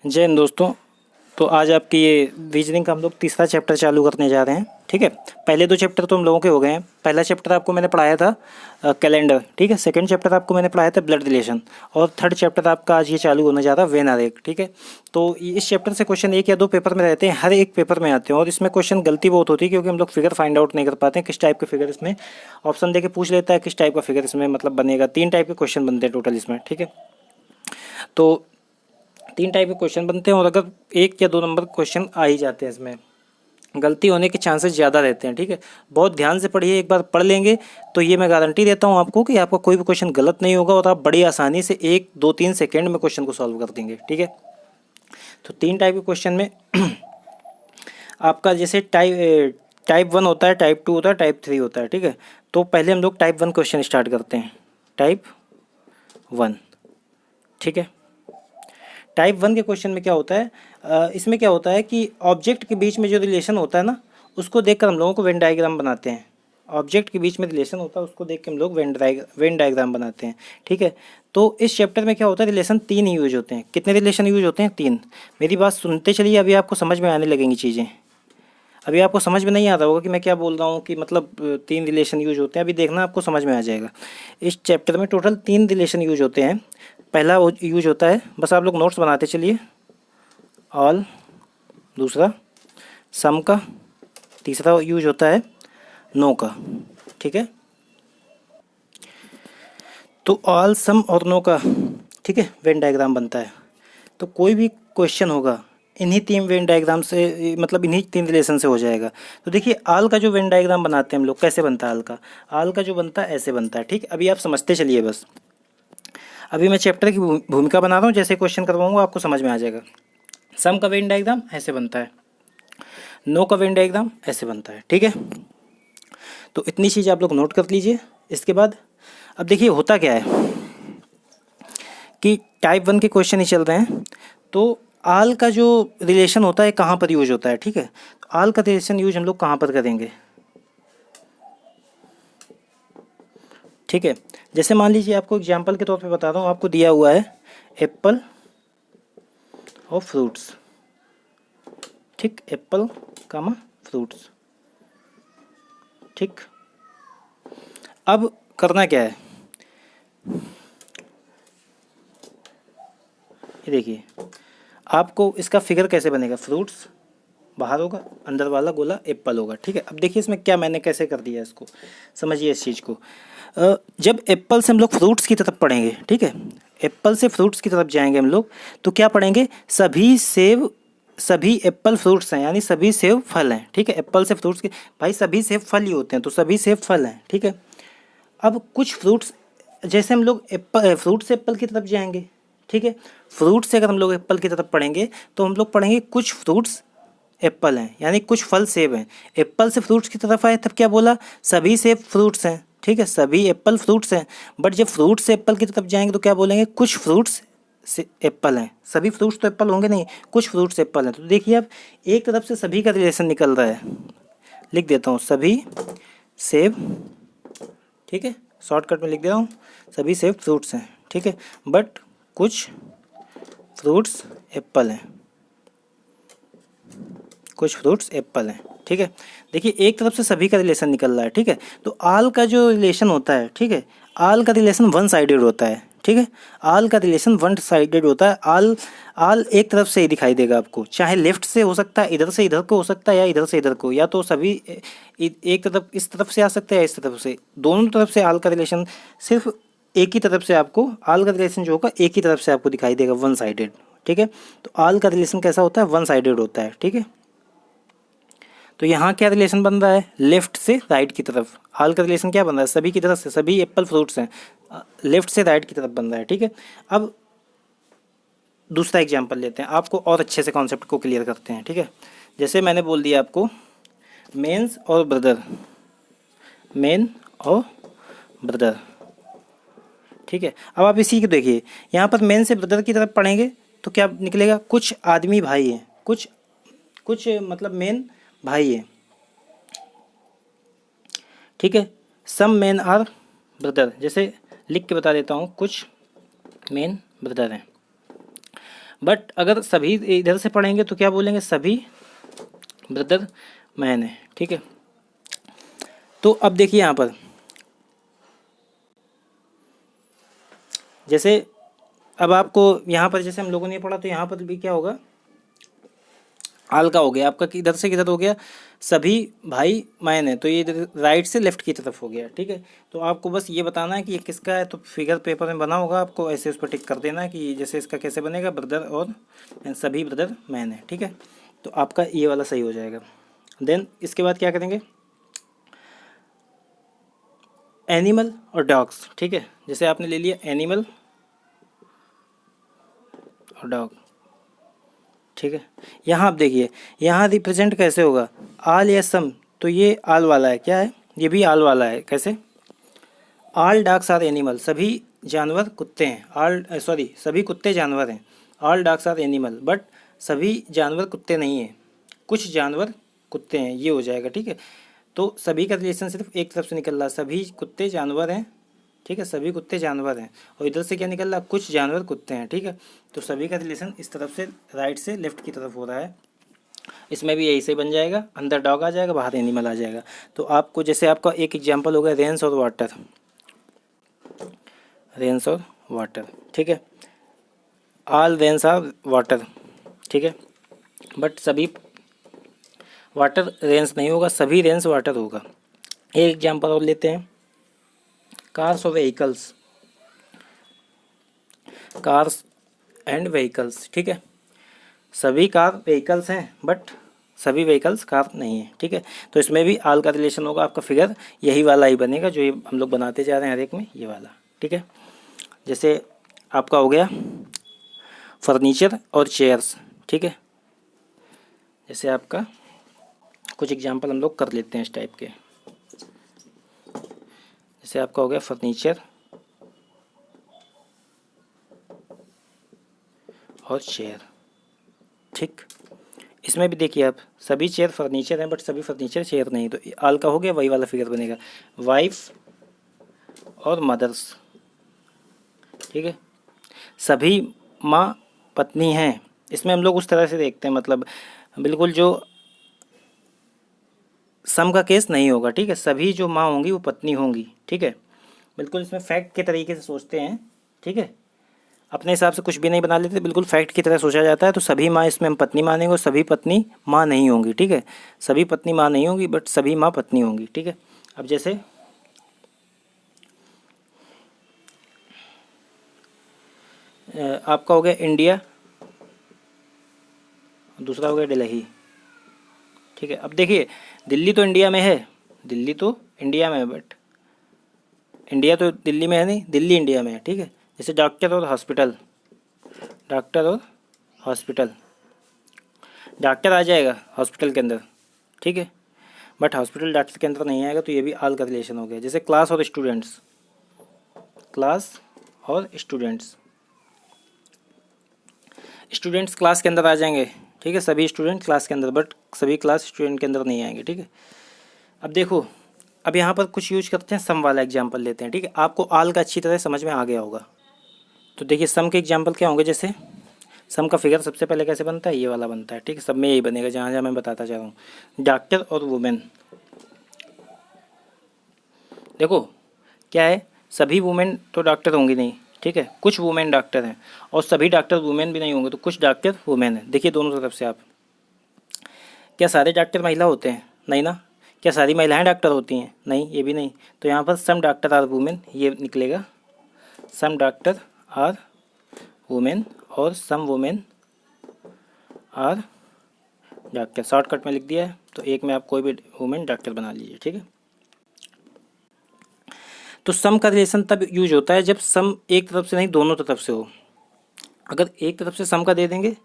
जय हिंद दोस्तों। तो आज आपकी ये रीजनिंग का हम लोग तीसरा चैप्टर चालू करने जा रहे हैं। ठीक है, पहले दो चैप्टर तो हम लोगों के हो गए हैं। पहला चैप्टर आपको मैंने पढ़ाया था कैलेंडर। ठीक है, सेकंड चैप्टर आपको मैंने पढ़ाया था ब्लड रिलेशन, और थर्ड चैप्टर आपका आज ये चालू होने जा रहा है वेन आर एक। ठीक है, तो इस चैप्टर से क्वेश्चन एक या दो पेपर में रहते हैं, हर एक पेपर में आते हैं, और इसमें क्वेश्चन गलती बहुत होती है क्योंकि हम लोग फिगर फाइंड आउट नहीं कर पाते हैं किस टाइप के फिगर इसमें ऑप्शन दे के पूछ लेता है, किस टाइप का फिगर इसमें मतलब बनेगा। 3 टाइप के क्वेश्चन बनते हैं टोटल इसमें। ठीक है, तो 3 टाइप के क्वेश्चन बनते हैं, और अगर 1 या 2 नंबर क्वेश्चन आ ही जाते हैं इसमें, गलती होने के चांसेस ज़्यादा रहते हैं। ठीक है, बहुत ध्यान से पढ़िए, एक बार पढ़ लेंगे तो ये मैं गारंटी देता हूँ आपको कि आपका कोई भी क्वेश्चन गलत नहीं होगा, और आप बड़ी आसानी से 1 2 3 सेकेंड में क्वेश्चन को सॉल्व कर देंगे। ठीक है, तो 3 टाइप के क्वेश्चन में आपका जैसे टाइप 1 होता है, टाइप 2 होता है, टाइप 3 होता है। ठीक है, तो पहले हम लोग टाइप 1 क्वेश्चन स्टार्ट करते हैं। टाइप 1। ठीक है, टाइप 1 के क्वेश्चन में क्या होता है, इसमें क्या होता है कि ऑब्जेक्ट के बीच में जो रिलेशन होता है ना, उसको देखकर हम लोगों को वेन डायग्राम बनाते हैं। ऑब्जेक्ट के बीच में रिलेशन होता है, उसको देख के हम लोग वेन डायग्राम बनाते हैं। ठीक है, तो इस चैप्टर में क्या होता है, रिलेशन 3 यूज होते हैं। कितने रिलेशन यूज होते हैं? 3। मेरी बात सुनते चलिए, अभी आपको समझ में आने लगेंगी चीज़ें। अभी आपको समझ में नहीं आता होगा कि मैं क्या बोल रहा हूँ, कि मतलब 3 रिलेशन यूज होते हैं। अभी देखना, आपको समझ में आ जाएगा। इस चैप्टर में टोटल 3 रिलेशन यूज होते हैं। पहला यूज होता है, बस आप लोग नोट्स बनाते चलिए, ऑल। दूसरा सम का। तीसरा यूज होता है नो का। ठीक है, तो ऑल, सम और नो का, ठीक है, वेन डायग्राम बनता है। तो कोई भी क्वेश्चन होगा इन्हीं 3 वेन डायग्राम से, मतलब इन्हीं 3 रिलेशन से हो जाएगा। तो देखिए, आल का जो वेन डायग्राम बनाते हैं हम लोग, कैसे बनता है आल का जो बनता है ऐसे बनता है। ठीक, अभी आप समझते चलिए बस। अभी मैं चैप्टर की भूमिका बना रहा हूँ, जैसे क्वेश्चन करवाऊंगा आपको समझ में आ जाएगा। सम का वेन डायग्राम ऐसे बनता है, नो का वेन डायग्राम ऐसे बनता है। ठीक है, तो इतनी चीज़ आप लोग नोट कर लीजिए। इसके बाद अब देखिए होता क्या है कि टाइप 1 के क्वेश्चन ही चल रहे हैं। तो आल का जो रिलेशन होता है कहाँ पर यूज होता है? ठीक है, तो आल का रिलेशन यूज हम लोग कहाँ पर करेंगे? ठीक है, जैसे मान लीजिए, आपको एग्जांपल के तौर पे बता रहा हूँ, आपको दिया हुआ है एप्पल और फ्रूट्स। ठीक, एप्पल कामा फ्रूट्स। ठीक, अब करना क्या है, ये देखिए, आपको इसका फिगर कैसे बनेगा? फ्रूट्स बाहर होगा, अंदर वाला गोला एप्पल होगा। ठीक है, अब देखिए इसमें क्या मैंने कैसे कर दिया इसको, समझिए इस चीज़ को। जब एप्पल से हम लोग फ्रूट्स की तरफ पढ़ेंगे, ठीक है, एप्पल से फ्रूट्स की तरफ जाएंगे हम लोग, तो क्या पढ़ेंगे? सभी एप्पल फ्रूट्स हैं, यानी सभी सेब फल हैं। ठीक है, एप्पल से फ्रूट्स के, भाई सभी सेब फल ही होते हैं, तो सभी सेब फल हैं। ठीक है, अब कुछ फ्रूट्स, जैसे हम लोग एप्पल फ्रूट से एप्पल की तरफ जाएंगे। ठीक है, फ्रूट से अगर हम लोग एप्पल की तरफ पढ़ेंगे तो हम लोग पढ़ेंगे कुछ फ्रूट्स एप्पल हैं, यानी कुछ फल सेब हैं। एप्पल से फ्रूट्स की तरफ आए तब क्या बोला? सभी सेब फ्रूट्स हैं। ठीक है, सभी एप्पल फ्रूट्स हैं। बट जब फ्रूट से एप्पल की तरफ जाएंगे तो क्या बोलेंगे? कुछ फ्रूट्स से एप्पल हैं। सभी फ्रूट्स तो एप्पल होंगे नहीं, कुछ फ्रूट्स एप्पल हैं। तो देखिए, अब एक तरफ से सभी का रिलेशन निकल रहा है, लिख देता हूँ सभी सेब। ठीक है, शॉर्टकट में लिख दे रहा हूँ, सभी सेब फ्रूट्स हैं। ठीक है, बट कुछ फ्रूट्स एप्पल हैं, कुछ फ्रूट्स एप्पल हैं। ठीक है, देखिए एक तरफ से सभी का रिलेशन निकल रहा है। ठीक है, तो आल का जो रिलेशन होता है, ठीक है, आल का रिलेशन वन साइडेड होता है। ठीक है, आल का रिलेशन वन साइडेड होता है। आल आल एक तरफ से ही दिखाई देगा आपको, चाहे लेफ्ट से हो सकता है, इधर से इधर को हो सकता है, या इधर से इधर को, या तो सभी एक तरफ इस तरफ से आ सकते हैं या इस तरफ से, दोनों तरफ से आल का रिलेशन सिर्फ एक ही तरफ से आपको, आल का रिलेशन जो होगा एक ही तरफ से आपको दिखाई देगा, वन साइडेड। ठीक है, तो आल का रिलेशन कैसा होता है? वन साइडेड होता है। ठीक है, तो यहाँ क्या रिलेशन बन रहा है? लेफ्ट से राइट की तरफ। हाल का रिलेशन क्या बन रहा है? सभी की तरफ से, सभी एप्पल फ्रूट्स हैं, लेफ्ट से राइट की तरफ बन रहा है। ठीक है, अब दूसरा एग्जांपल लेते हैं, आपको और अच्छे से कॉन्सेप्ट को क्लियर करते हैं। ठीक है, जैसे मैंने बोल दिया आपको मेंस और ब्रदर, मेन और ब्रदर। ठीक है, अब आप इसी को देखिए, यहाँ पर मेन से ब्रदर की तरफ पढ़ेंगे तो क्या निकलेगा? कुछ आदमी भाई हैं, कुछ कुछ मतलब मेन भाई है। ठीक है, सम मेन आर ब्रदर, जैसे लिख के बता देता हूँ, कुछ मेन ब्रदर हैं। बट अगर सभी इधर से पढ़ेंगे तो क्या बोलेंगे, सभी ब्रदर मैन है, ठीक है। तो अब देखिए यहाँ पर जैसे अब आपको यहाँ पर जैसे हम लोगों ने पढ़ा तो यहाँ पर भी क्या होगा, आल का हो गया आपका किधर से किधर हो गया, सभी भाई मैन है, तो ये राइट से लेफ्ट की तरफ हो गया, ठीक है। तो आपको बस ये बताना है कि ये किसका है, तो फिगर पेपर में बना होगा, आपको ऐसे उस पर टिक कर देना है कि जैसे इसका कैसे बनेगा, ब्रदर और सभी ब्रदर मैन है, ठीक है। तो आपका ये वाला सही हो जाएगा। देन इसके बाद क्या करेंगे, एनिमल और डॉग्स, ठीक है। जैसे आपने ले लिया एनिमल और डॉग, ठीक है। यहाँ आप देखिए, यहाँ रिप्रेजेंट कैसे होगा, आल या सम, तो ये आल वाला है, क्या है, ये भी आल वाला है, कैसे, आल डॉग्स आर एनिमल, सभी जानवर कुत्ते हैं, आल सॉरी सभी कुत्ते जानवर हैं, आल डॉग्स आर एनिमल, बट सभी जानवर कुत्ते नहीं हैं, कुछ जानवर कुत्ते हैं, ये हो जाएगा, ठीक है। तो सभी का रिलेशन सिर्फ एक तरफ से निकल रहा है, सभी कुत्ते जानवर हैं, ठीक है, सभी कुत्ते जानवर हैं, और इधर से क्या निकल रहा है, कुछ जानवर कुत्ते हैं, ठीक है। तो सभी का रिलेशन इस तरफ से राइट से लेफ्ट की तरफ हो रहा है, इसमें भी यही से बन जाएगा, अंदर डॉग आ जाएगा, बाहर एनिमल आ जाएगा। तो आपको जैसे आपका एक एग्जांपल हो गया रेन्स और वाटर, रेन्स और वाटर, ठीक है, ऑल रेन्स आर वाटर, ठीक है, बट सभी वाटर रेन्स नहीं होगा, सभी रेन्स वाटर होगा। एक एग्जांपल और लेते हैं, कार्स और व्हीकल्स, कार्स एंड व्हीकल्स, ठीक है, सभी कार व्हीकल्स हैं बट सभी व्हीकल्स कार नहीं है, ठीक है। तो इसमें भी आल का रिलेशन होगा, आपका फिगर यही वाला ही बनेगा जो ये हम लोग बनाते जा रहे हैं हर एक में, ये वाला, ठीक है। जैसे आपका हो गया फर्नीचर और चेयर्स, ठीक है। जैसे आपका कुछ एग्जांपल हम लोग कर लेते हैं इस टाइप के, जैसे आपका हो गया फर्नीचर और चेयर, ठीक। इसमें भी देखिए आप, सभी चेयर फर्नीचर हैं बट सभी फर्नीचर चेयर नहीं, तो आल का हो गया, वही वाला फिगर बनेगा, वाइफ और मदर्स, ठीक है। सभी माँ पत्नी हैं, इसमें हम लोग उस तरह से देखते हैं, मतलब बिल्कुल जो सम का केस नहीं होगा, ठीक है, सभी जो माँ होंगी वो पत्नी होंगी, ठीक है। बिल्कुल इसमें फैक्ट के तरीके से सोचते हैं, ठीक है, अपने हिसाब से कुछ भी नहीं बना लेते, बिल्कुल फैक्ट की तरह सोचा जाता है। तो सभी माँ इसमें हम पत्नी मानेंगे और सभी पत्नी माँ नहीं होंगी, ठीक है, सभी पत्नी माँ नहीं होंगी बट सभी माँ पत्नी होंगी, ठीक है। अब जैसे आपका हो गया इंडिया, दूसरा हो गया दिल्ली, ठीक है। अब देखिए दिल्ली तो इंडिया में है, दिल्ली तो इंडिया में है बट इंडिया तो दिल्ली में है नहीं, दिल्ली इंडिया में है, ठीक है। जैसे डॉक्टर और हॉस्पिटल, डॉक्टर और हॉस्पिटल, डॉक्टर आ जाएगा हॉस्पिटल के अंदर, ठीक है, बट हॉस्पिटल डॉक्टर के अंदर नहीं आएगा, तो ये भी आल का रिलेशन हो गया। जैसे क्लास और स्टूडेंट्स, क्लास और स्टूडेंट्स, स्टूडेंट्स क्लास के अंदर आ जाएंगे, ठीक है, सभी स्टूडेंट क्लास के अंदर बट सभी क्लास स्टूडेंट के अंदर नहीं आएंगे, ठीक है। अब देखो, अब यहाँ पर कुछ यूज करते हैं, सम वाला एग्जाम्पल लेते हैं, ठीक है, आपको आल का अच्छी तरह समझ में आ गया होगा। तो देखिए सम के एग्जाम्पल क्या होंगे, जैसे सम का फिगर सबसे पहले कैसे बनता है, ये वाला बनता है, ठीक है, सब में यही बनेगा जहाँ जहाँ मैं बताता जा रहा हूँ। डॉक्टर और वुमेन, देखो क्या है, सभी वुमेन तो डॉक्टर होंगी नहीं, ठीक है, कुछ वुमेन डॉक्टर हैं, और सभी डॉक्टर वुमेन भी नहीं होंगे, तो कुछ डॉक्टर वुमेन है। देखिए दोनों तरफ से आप, क्या सारे डॉक्टर महिला होते हैं, नहीं ना, क्या सारी महिलाएं डॉक्टर होती हैं, नहीं, ये भी नहीं। तो यहाँ पर सम डॉक्टर आर वुमेन ये निकलेगा, सम डॉक्टर आर वुमेन और some women are doctor, shortcut में लिख दिया है, तो एक में आप कोई भी वुमेन डॉक्टर बना लीजिए, ठीक है। तो सम का रिलेशन तब यूज होता है जब सम एक तरफ से नहीं दोनों तरफ से हो। अगर एक तरफ से सम का दे देंगे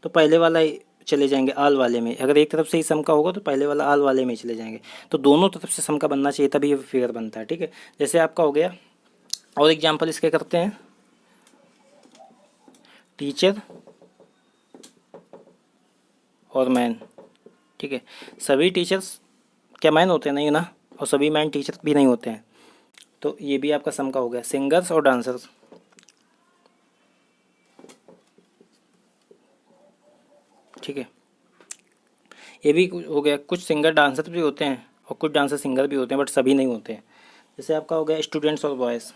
तो पहले वाला ही चले जाएंगे आल वाले में, अगर एक तरफ से ही सम का होगा तो पहले वाला आल वाले में ही चले जाएंगे। तो दोनों तरफ से सम का बनना चाहिए तभी ये फिगर बनता है, ठीक है। जैसे आपका हो गया, और एग्जाम्पल इसके करते हैं, टीचर और मैन, ठीक है, सभी टीचर्स क्या मैन होते हैं, नहीं ना, और सभी मैन टीचर भी नहीं होते हैं, तो ये भी आपका सम का हो गया। सिंगर्स और डांसर्स, ठीक है। ये भी हो गया। कुछ सिंगर डांसर भी होते हैं और कुछ डांसर सिंगर भी होते हैं, बट सभी नहीं होते हैं। जैसे आपका हो गया स्टूडेंट्स और बॉयज़,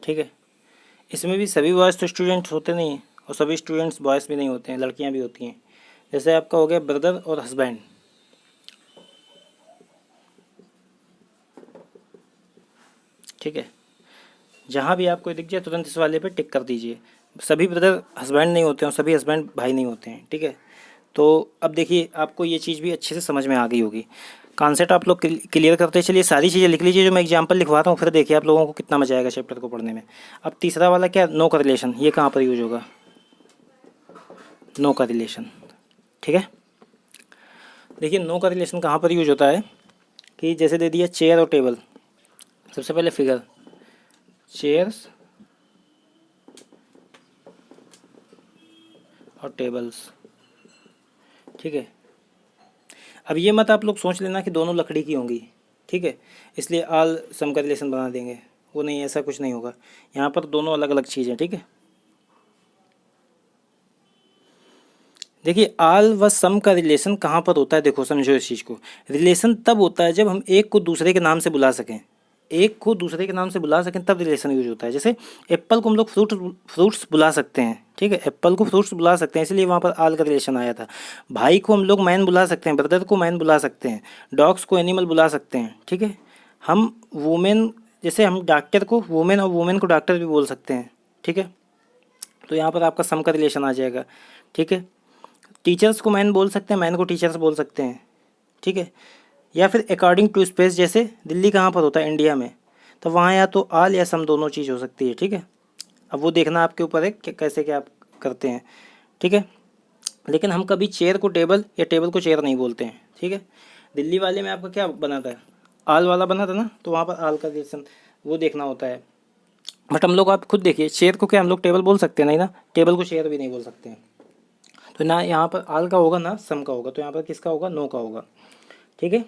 ठीक है। इसमें भी सभी बॉयज़ तो स्टूडेंट्स होते नहीं हैं और सभी स्टूडेंट्स बॉयज़ भी नहीं होते हैं, लड़कियां भी होती हैं। जैसे आपका हो गया ब्रदर और हस्बैंड, ठीक है। जहाँ भी आपको दिख जाए तुरंत इस वाले पे टिक कर दीजिए। सभी ब्रदर हस्बैंड नहीं होते हैं और सभी हस्बैंड भाई नहीं होते हैं, ठीक है। तो अब देखिए आपको ये चीज़ भी अच्छे से समझ में आ गई होगी। कॉन्सेप्ट आप लोग क्लियर करते चलिए, सारी चीज़ें लिख लीजिए जो मैं एग्जांपल लिखवाता हूँ, फिर देखिए आप लोगों को कितना मजा आएगा चैप्टर को पढ़ने में। अब तीसरा वाला क्या, नो का रिलेशन, ये कहाँ पर यूज होगा, नो का रिलेशन, ठीक है। देखिए नो का रिलेशन कहाँ पर यूज होता है कि जैसे दे दिया चेयर और टेबल। सबसे पहले फिगर, चेयर्स और टेबल्स, ठीक है। अब ये मत आप लोग सोच लेना कि दोनों लकड़ी की होंगी, ठीक है, इसलिए आल सम का रिलेशन बना देंगे, वो नहीं, ऐसा कुछ नहीं होगा। यहाँ पर दोनों अलग अलग चीज़ें, ठीक है। देखिए आल व सम का रिलेशन कहाँ पर होता है, देखो समझो इस चीज़ को। रिलेशन तब होता है जब हम एक को दूसरे के नाम से बुला सकें, एक को दूसरे के नाम से बुला सकें तब रिलेशन यूज होता है। जैसे एप्पल को हम लोग फ्रूट्स बुला सकते हैं, ठीक है, एप्पल को फ्रूट्स बुला सकते हैं, इसलिए वहाँ पर आल का रिलेशन आया था। भाई को हम लोग मैन बुला सकते हैं, ब्रदर को मैन बुला सकते हैं, डॉग्स को एनिमल बुला सकते हैं, ठीक है। हम वुमेन, जैसे हम डॉक्टर को वुमेन और वुमेन को डॉक्टर भी बोल सकते हैं, ठीक है। तो यहाँ पर आपका सम का रिलेशन आ जाएगा, ठीक है। टीचर्स को मैन बोल सकते हैं, मैन को टीचर्स बोल सकते हैं, ठीक है। या फिर अकॉर्डिंग टू स्पेस, जैसे दिल्ली कहाँ पर होता है, इंडिया में, तो वहाँ या तो आल या सम दोनों चीज़ हो सकती है, ठीक है। अब वो देखना आपके ऊपर है कि कैसे क्या आप करते हैं, ठीक है। लेकिन हम कभी चेयर को टेबल या टेबल को चेयर नहीं बोलते हैं, ठीक है। दिल्ली वाले में आपका क्या बना था, आल वाला बना था ना, तो वहाँ पर आल का रिलेशन वो देखना होता है। बट हम लोग आप खुद देखिए, चेयर को क्या हम लोग टेबल बोल सकते हैं, नहीं ना, टेबल को चेयर भी नहीं बोल सकते हैं। तो ना यहाँ पर आल का होगा ना सम का होगा, तो यहाँ पर किसका होगा, नो का होगा, ठीक है।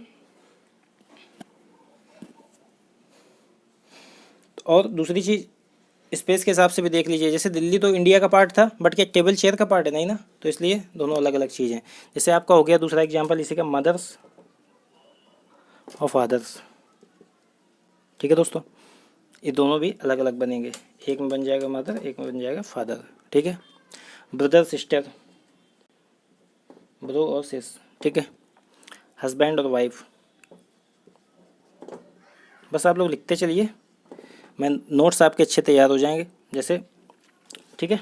और दूसरी चीज़ स्पेस के हिसाब से भी देख लीजिए, जैसे दिल्ली तो इंडिया का पार्ट था, बट क्या टेबल चेयर का पार्ट है, नहीं ना, तो इसलिए दोनों अलग अलग चीज़ें। जैसे आपका हो गया दूसरा एग्जांपल इसी का, मदर्स और फादर्स, ठीक है दोस्तों। ये दोनों भी अलग अलग बनेंगे, एक में बन जाएगा मदर, एक में बन जाएगा फादर, ठीक है। ब्रदर सिस्टर, ब्रो और सिस, ठीक है। हस्बैंड और वाइफ, बस आप लोग लिखते चलिए, मैं नोट्स आपके अच्छे तैयार हो जाएंगे जैसे, ठीक है।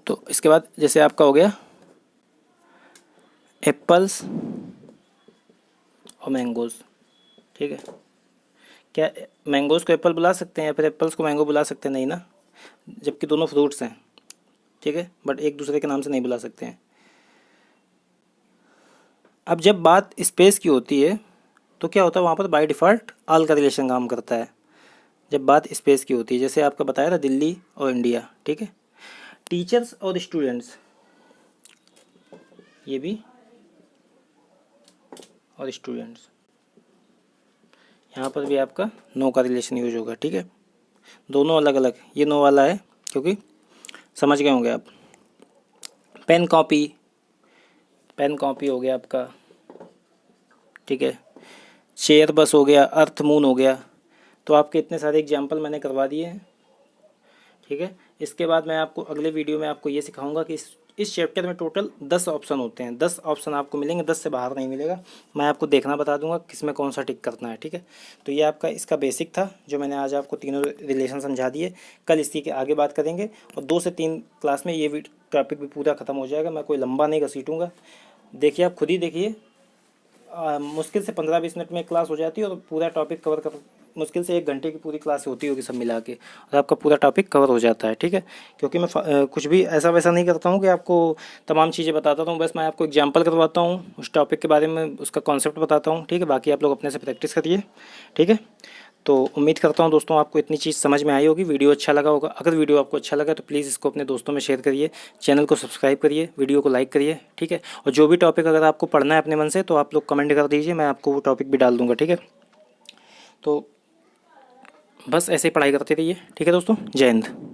तो इसके बाद जैसे आपका हो गया एप्पल्स और मैंगोज़, ठीक है। क्या मैंगोज़ को एप्पल बुला सकते हैं या फिर एप्पल्स को मैंगो बुला सकते हैं, नहीं ना, जबकि दोनों फ्रूट्स हैं, ठीक है, बट एक दूसरे के नाम से नहीं बुला सकते हैं। अब जब बात स्पेस की होती है तो क्या होता है, वहाँ पर बाय डिफ़ॉल्ट आल का रिलेशन काम करता है जब बात स्पेस की होती है। जैसे आपका बताया था दिल्ली और इंडिया, ठीक है। टीचर्स और स्टूडेंट्स, ये भी, और स्टूडेंट्स, यहाँ पर भी आपका नो का रिलेशन यूज होगा, ठीक है। दोनों अलग अलग, ये नो वाला है क्योंकि समझ गए होंगे आप। पेन कॉपी, पेन कॉपी हो गया आपका, ठीक है। चेयर बस हो गया, अर्थ मून हो गया। तो आपके इतने सारे एग्जाम्पल मैंने करवा दिए हैं, ठीक है। इसके बाद मैं आपको अगले वीडियो में आपको ये सिखाऊंगा कि इस चैप्टर में टोटल 10 ऑप्शन होते हैं, 10 ऑप्शन आपको मिलेंगे, 10 से बाहर नहीं मिलेगा। मैं आपको देखना बता दूंगा किसमें कौन सा टिक करना है, ठीक है। तो ये आपका इसका बेसिक था जो मैंने आज आपको तीनों रिलेशन समझा दिए। कल इसकी के आगे बात करेंगे और 2 से 3 क्लास में ये टॉपिक भी पूरा ख़त्म हो जाएगा। मैं कोई लंबा नहीं घसीटूँगा, देखिए आप खुद ही देखिए। मुश्किल से 15-20 मिनट में क्लास हो जाती है और पूरा टॉपिक कवर कर, मुश्किल से 1 घंटे की पूरी क्लास होती होगी सब मिला के, और आपका पूरा टॉपिक कवर हो जाता है, ठीक है। क्योंकि मैं कुछ भी ऐसा वैसा नहीं करता हूँ कि आपको तमाम चीज़ें बताता हूँ, बस मैं आपको एग्जांपल करवाता हूँ, उस टॉपिक के बारे में उसका कॉन्सेप्ट बताता हूँ, ठीक है। बाकी आप लोग अपने से प्रैक्टिस करिए, ठीक है। तो उम्मीद करता हूँ दोस्तों आपको इतनी चीज़ समझ में आई होगी, वीडियो अच्छा लगा होगा। अगर वीडियो आपको अच्छा लगा तो प्लीज़ इसको अपने दोस्तों में शेयर करिए, चैनल को सब्सक्राइब करिए, वीडियो को लाइक करिए, ठीक है। और जो भी टॉपिक अगर आपको पढ़ना है अपने मन से तो आप लोग कमेंट कर दीजिए, मैं आपको वो टॉपिक भी डाल दूँगा, ठीक है। तो बस ऐसे ही पढ़ाई करते रहिए। ठीक है दोस्तों, जय हिंद।